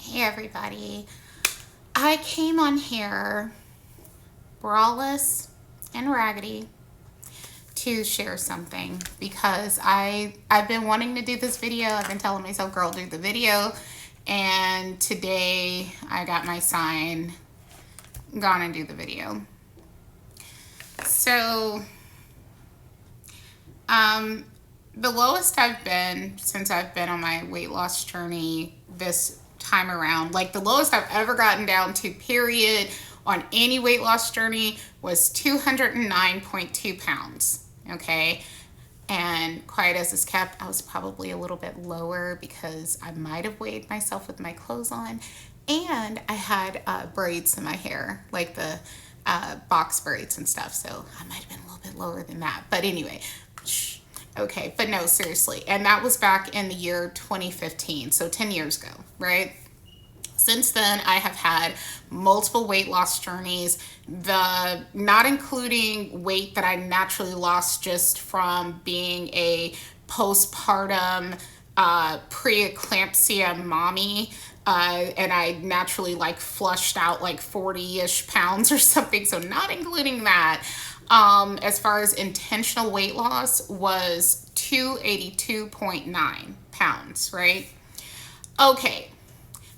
Hey everybody, I came on here braless and raggedy to share something because I've been wanting to do this video. I've been telling myself, girl, do the video, and today I got my sign, gonna do the video. So the lowest I've been since I've been on my weight loss journey this time around, like the lowest I've ever gotten down to, period, on any weight loss journey was 209.2 pounds. Okay. And quiet as is kept, I was probably a little bit lower because I might have weighed myself with my clothes on. And I had braids in my hair, like the box braids and stuff. So I might have been a little bit lower than that. But anyway, okay, but no, seriously. And that was back in the year 2015, so 10 years ago, right? Since then, I have had multiple weight loss journeys, not including weight that I naturally lost just from being a postpartum preeclampsia mommy. And I naturally like flushed out like 40-ish pounds or something, so not including that. As far as intentional weight loss was 282.9 pounds, right? Okay,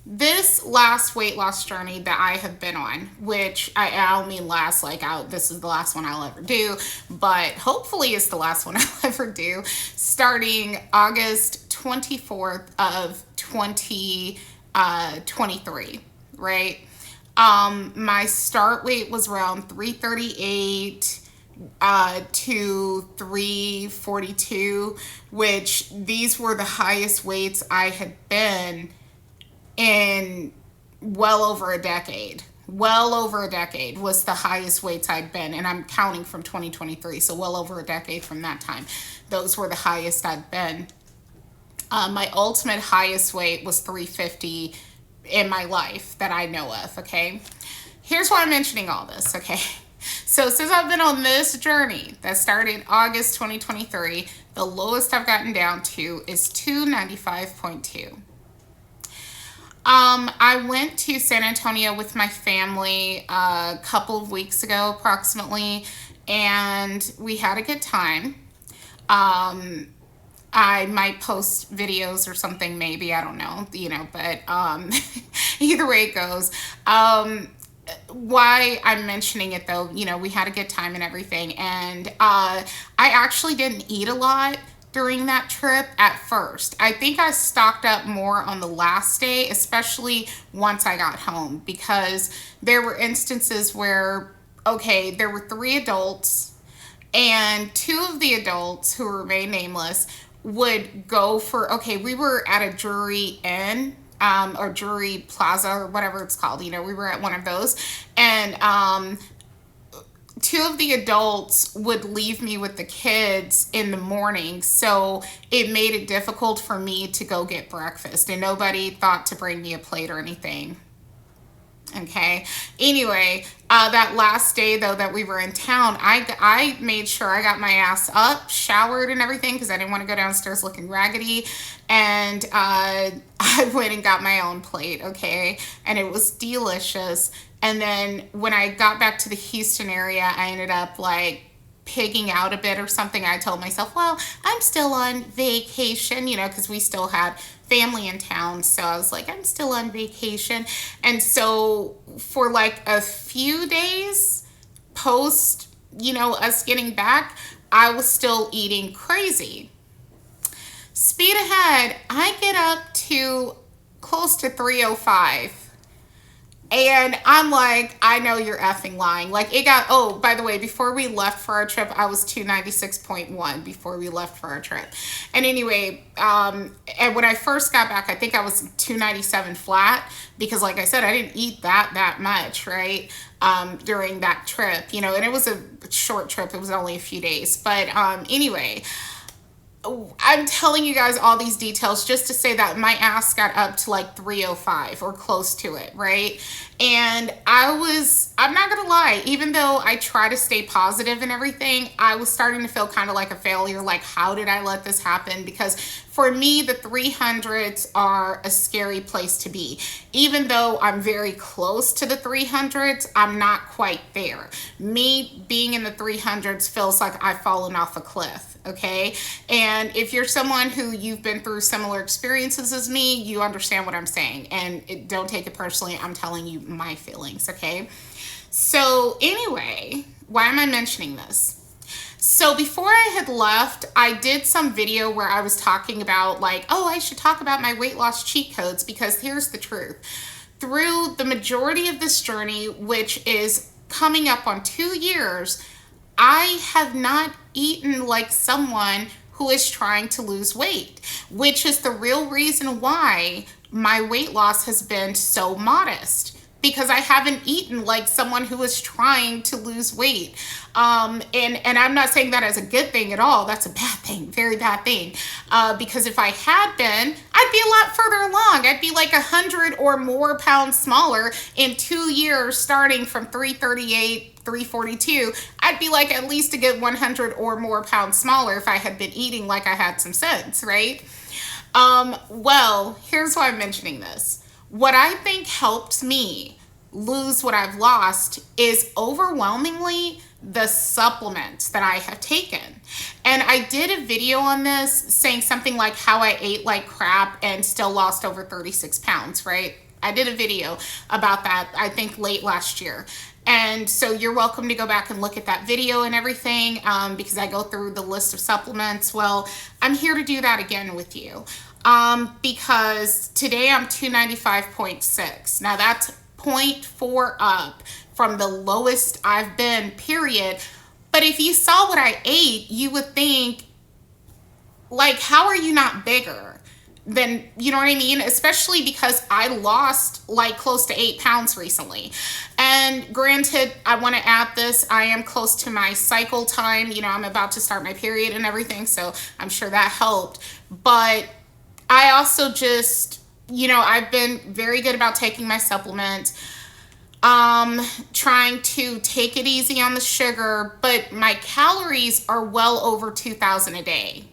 this last weight loss journey that I have been on, which I don't mean last, like this is the last one I'll ever do, but hopefully it's the last one I'll ever do, starting August 24th of 2023, right? My start weight was around 338 to 342, which these were the highest weights I had been in well over a decade. Well over a decade was the highest weights I'd been, and I'm counting from 2023, so well over a decade from that time. Those were the highest I'd been. My ultimate highest weight was 350 in my life that I know of, okay? Here's why I'm mentioning all this, okay? So since I've been on this journey that started August 2023, the lowest I've gotten down to is 295.2. I went to San Antonio with my family a couple of weeks ago, approximately, and we had a good time. I might post videos or something, maybe, I don't know, but either way it goes. Why I'm mentioning it though, we had a good time and everything, and I actually didn't eat a lot during that trip at first. I think I stocked up more on the last day, especially once I got home, because there were instances where, okay, there were 3 adults, and 2 of the adults, who remain nameless, would go for, okay, we were at a Drury Inn, or Drury Plaza, or whatever it's called, we were at one of those, and 2 of the adults would leave me with the kids in the morning, so it made it difficult for me to go get breakfast, and nobody thought to bring me a plate or anything. Okay, anyway, that last day though that we were in town, I made sure I got my ass up, showered and everything, because I didn't want to go downstairs looking raggedy, and I went and got my own plate, okay, and it was delicious. And then when I got back to the Houston area, I ended up like pigging out a bit or something. I told myself, well, I'm still on vacation, because we still had family in town. So I was like, I'm still on vacation. And so for like a few days post, us getting back, I was still eating crazy. Speed ahead, I get up to close to 305. And I'm like, I know you're effing lying. Like it got, oh, by the way, before we left for our trip, I was 296.1 before we left for our trip. And anyway, and when I first got back, I think I was 297 flat, because like I said, I didn't eat that much, right? During that trip, and it was a short trip. It was only a few days. But anyway, I'm telling you guys all these details just to say that my ass got up to like 305 or close to it, right? And I'm not gonna lie, even though I try to stay positive and everything, I was starting to feel kind of like a failure. Like, how did I let this happen? Because for me, the 300s are a scary place to be. Even though I'm very close to the 300s, I'm not quite there. Me being in the 300s feels like I've fallen off a cliff, okay? And if you're someone who you've been through similar experiences as me, you understand what I'm saying. And don't take it personally. I'm telling you my feelings, okay? So anyway, why am I mentioning this? So before I had left, I did some video where I was talking about like, oh, I should talk about my weight loss cheat codes, because here's the truth. Through the majority of this journey, which is coming up on 2 years, I have not eaten like someone who is trying to lose weight, which is the real reason why my weight loss has been so modest. Because I haven't eaten like someone who is trying to lose weight. And I'm not saying that as a good thing at all. That's a bad thing, very bad thing. Because if I had been, I'd be a lot further along. I'd be like 100 or more pounds smaller in 2 years, starting from 338, 342. I'd be like at least a good 100 or more pounds smaller if I had been eating like I had some sense, right? Well, here's why I'm mentioning this. What I think helped me lose what I've lost is overwhelmingly the supplements that I have taken. And I did a video on this saying something like how I ate like crap and still lost over 36 pounds, right? I did a video about that, I think late last year. And so you're welcome to go back and look at that video and everything, because I go through the list of supplements. Well, I'm here to do that again with you. Because today I'm 295.6. Now that's 0.4 up from the lowest I've been, period. But if you saw what I ate, you would think, like, how are you not bigger? Then, you know what I mean? Especially because I lost like close to 8 pounds recently. And granted, I want to add this, I am close to my cycle time. You know, I'm about to start my period and everything, so I'm sure that helped. But I also just, you know, I've been very good about taking my supplements, trying to take it easy on the sugar, but my calories are well over 2,000 a day,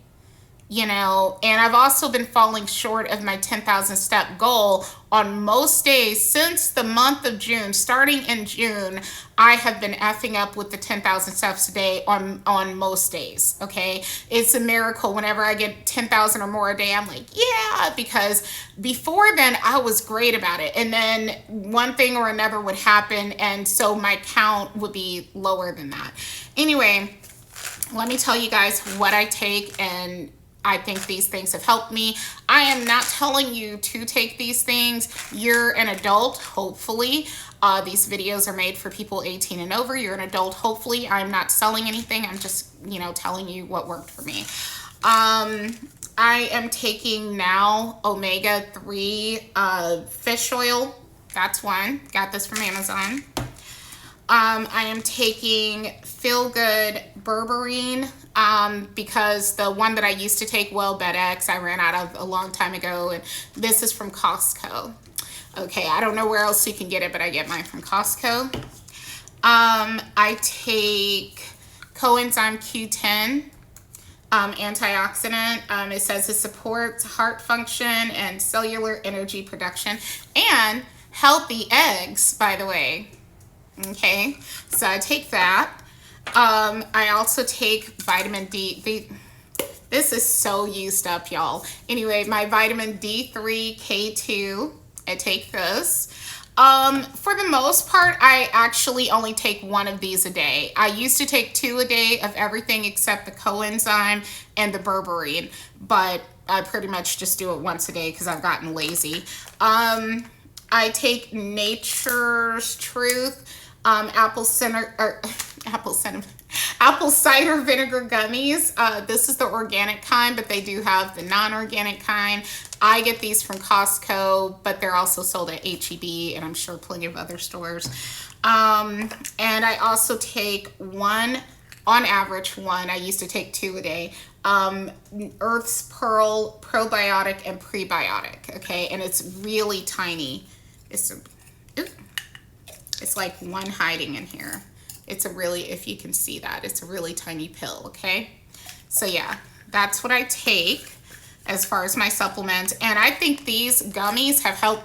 you know, and I've also been falling short of my 10,000 step goal on most days since the month of June. Starting in June, I have been effing up with the 10,000 steps a day on most days, okay? It's a miracle. Whenever I get 10,000 or more a day, I'm like, yeah, because before then, I was great about it. And then one thing or another would happen, and so my count would be lower than that. Anyway, let me tell you guys what I take, and I think these things have helped me. I am not telling you to take these things. You're an adult, hopefully. These videos are made for people 18 and over. You're an adult, hopefully. I'm not selling anything. I'm just, you know, telling you what worked for me. I am taking now omega-3 fish oil. That's one. Got this from Amazon. I am taking Feel Good berberine, because the one that I used to take, WellBed-X, I ran out of a long time ago, and this is from Costco. Okay, I don't know where else you can get it, but I get mine from Costco. I take Coenzyme Q10, antioxidant. It says it supports heart function and cellular energy production, and healthy eggs, by the way. Okay, so I take that. I also take vitamin D. This is so used up, y'all. Anyway, my vitamin D3, K2, I take this. For the most part, I actually only take one of these a day. I used to take 2 a day of everything except the coenzyme and the berberine, but I pretty much just do it once a day because I've gotten lazy. I take Nature's Truth apple cider vinegar gummies. This is the organic kind, but they do have the non-organic kind. I get these from Costco, but they're also sold at HEB and I'm sure plenty of other stores. And I also take one, on average one, I used to take 2 a day, Earth's Pearl probiotic and prebiotic, okay? And it's really tiny. It's like one hiding in here. It's a really, if you can see that, it's a really tiny pill, okay? So yeah, that's what I take. as far as my supplements. And I think these gummies have helped